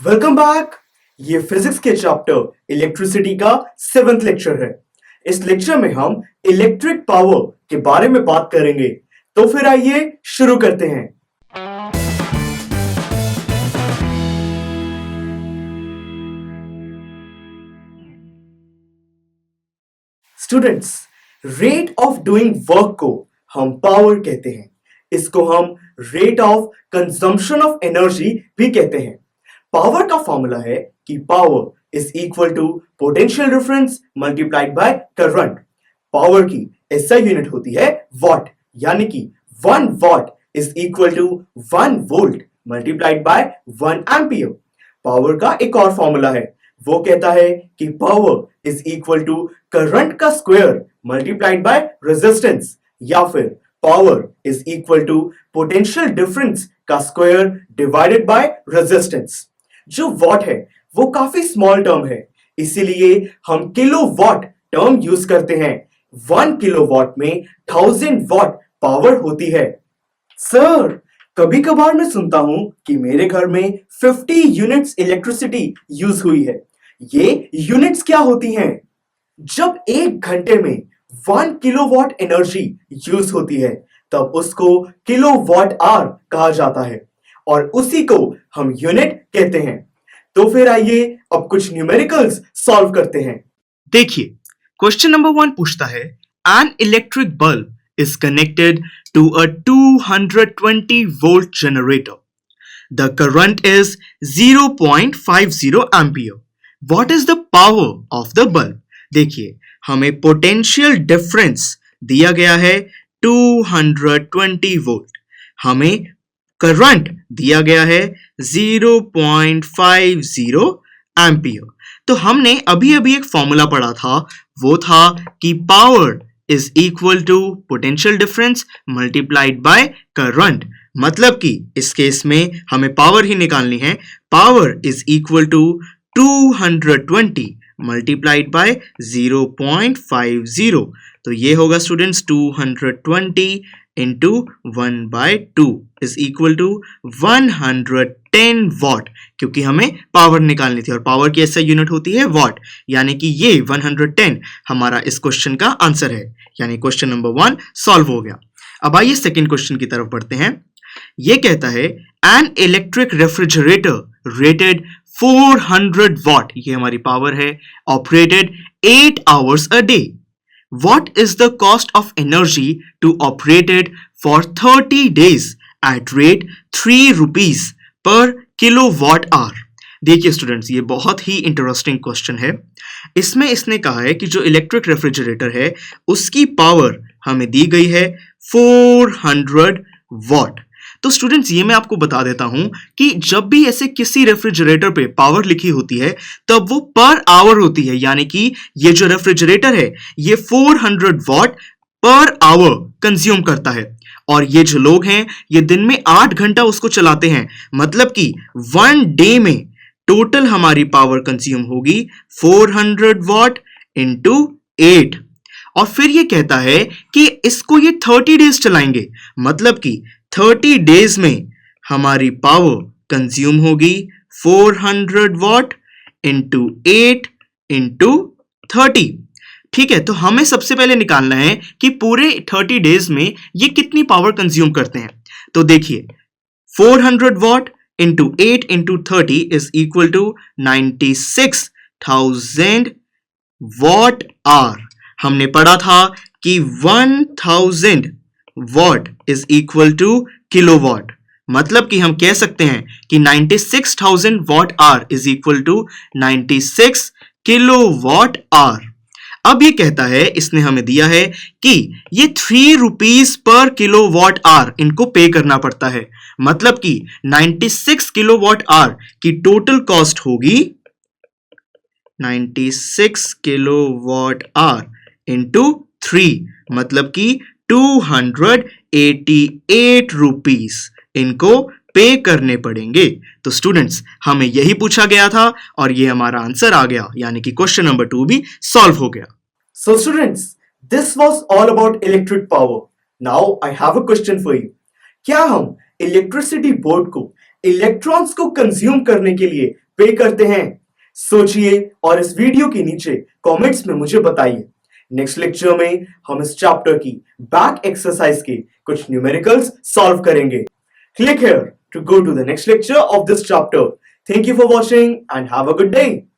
Welcome back. ये physics के chapter electricity का 7th लेक्चर है। इस लेक्चर में हम इलेक्ट्रिक पावर के बारे में बात करेंगे। तो फिर आइए शुरू करते हैं। Students, rate of doing work को हम पावर कहते हैं। इसको हम rate of consumption of energy भी कहते हैं। पावर का फॉर्मूला है कि power is equal to potential difference multiplied by current. Power की एसआई यूनिट होती है वॉट, यानी कि 1 watt is equal to 1 volt multiplied by 1 ampere. Power का एक और फॉर्मूला है, वो कहता है कि power is equal to current का स्क्वायर मल्टीप्लाइड बाय रेजिस्टेंस, या फिर power is equal to potential difference का स्क्वायर डिवाइडेड बाय रेजिस्टेंस। जो वॉट है वो काफी स्मॉल टर्म है, इसीलिए हम किलो वॉट टर्म यूज करते हैं। 1 किलो वॉट में 1000 वॉट पावर होती है। सर, कभी कभार मैं सुनता हूं कि मेरे घर में 50 यूनिट्स इलेक्ट्रिसिटी यूज हुई है। ये यूनिट्स क्या होती हैं? जब एक घंटे में 1 किलोवाट एनर्जी यूज होती है तब उसको किलोवाट आवर कहा जाता है और उसी को हम यूनिट कहते हैं। तो फिर आइए अब कुछ न्यूमेरिकल्स सॉल्व करते हैं। देखिए, क्वेश्चन नंबर 1 पूछता है an electric bulb is connected to a 220 volt generator. The current is 0.50 ampere. What is the power of the bulb? देखिए, हमें पोटेंशियल डिफरेंस दिया गया है 220 वोल्ट, हमें करंट दिया गया है 0.50 एम्पियर। तो हमने अभी अभी एक फॉर्मूला पढ़ा था, वो था कि power is equal to potential difference multiplied by current. मतलब कि इस केस में हमें पावर ही निकालनी है। Power is equal to 220 multiplied by 0.50। तो ये होगा students 220 into 1/2 is equal to 110 watt, क्योंकि हमें पावर निकालनी थी और पावर की ऐसा यूनिट होती है वॉट, यानी कि ये 110 हमारा इस क्वेश्चन का आंसर है। यानी क्वेश्चन नंबर 1 सॉल्व हो गया। अब आइए सेकंड क्वेश्चन की तरफ बढ़ते हैं। ये कहता है an electric refrigerator rated 400 what, ये हमारी पावर है, operated 8 hours a day. What is the cost of energy to operate it for 30 days at rate 3 rupees per kilowatt hour? देखिए स्टूडेंट्स, ये बहुत ही इंटरेस्टिंग क्वेश्चन है। इसमें इसने कहा है कि जो इलेक्ट्रिक रेफ्रिजरेटर है उसकी पावर हमें दी गई है 400 वॉट। तो स्टूडेंट्स, ये मैं आपको बता देता हूं कि जब भी ऐसे किसी रेफ्रिजरेटर पे पावर लिखी होती है तब वो पर आवर होती है, यानी कि ये जो रेफ्रिजरेटर है ये 400 वॉट पर आवर कंज्यूम करता है। और ये जो लोग हैं ये दिन में 8 घंटा उसको चलाते हैं, मतलब कि 1 डे में टोटल हमारी पावर कंज्यूम होगी 400 वॉट इंटू 8। और फिर ये कहता है कि इसको ये 30 डेज चलाएंगे, मतलब कि 30 डेज में हमारी पावर कंज्यूम होगी 400 वॉट इंटू 8 इंटू 30। ठीक है, तो हमें सबसे पहले निकालना है कि पूरे 30 डेज में ये कितनी पावर कंज्यूम करते हैं। तो देखिए, 400 watt into 8 into 30 is equal to 96,000 watt hour. हमने पढ़ा था कि 1000 watt is equal to kilowatt, मतलब कि हम कह सकते हैं कि 96,000 watt hour is equal to 96 kilowatt hour. अब ये कहता है, इसने हमें दिया है कि ये 3 रुपीज पर किलोवाट आवर इनको पे करना पड़ता है, मतलब कि 96 किलोवाट आवर की टोटल कॉस्ट होगी 96 किलोवाट आवर इंटू 3, मतलब कि 288 रुपीस इनको पे करने पड़ेंगे। तो स्टूडेंट्स, हमें यही पूछा गया था और ये हमारा आंसर आ गया, यानी कि क्वेश्चन नंबर 2 भी सॉल्व हो गया। So students, this was all about electric power. Now I have a question for you. क्या हम इलेक्ट्रिसिटी बोर्ड को इलेक्ट्रॉन्स को कंज्यूम करने के लिए पे करते हैं? सोचिए और इस वीडियो के नीचे कमेंट्स में मुझे बताइए। नेक्स्ट लेक्चर में हम इस चैप्टर की बैक एक्सरसाइज के कुछ न्यूमेरिकल्स सॉल्व करेंगे। Click here to go to the next lecture of this chapter. Thank you for watching and have a good day.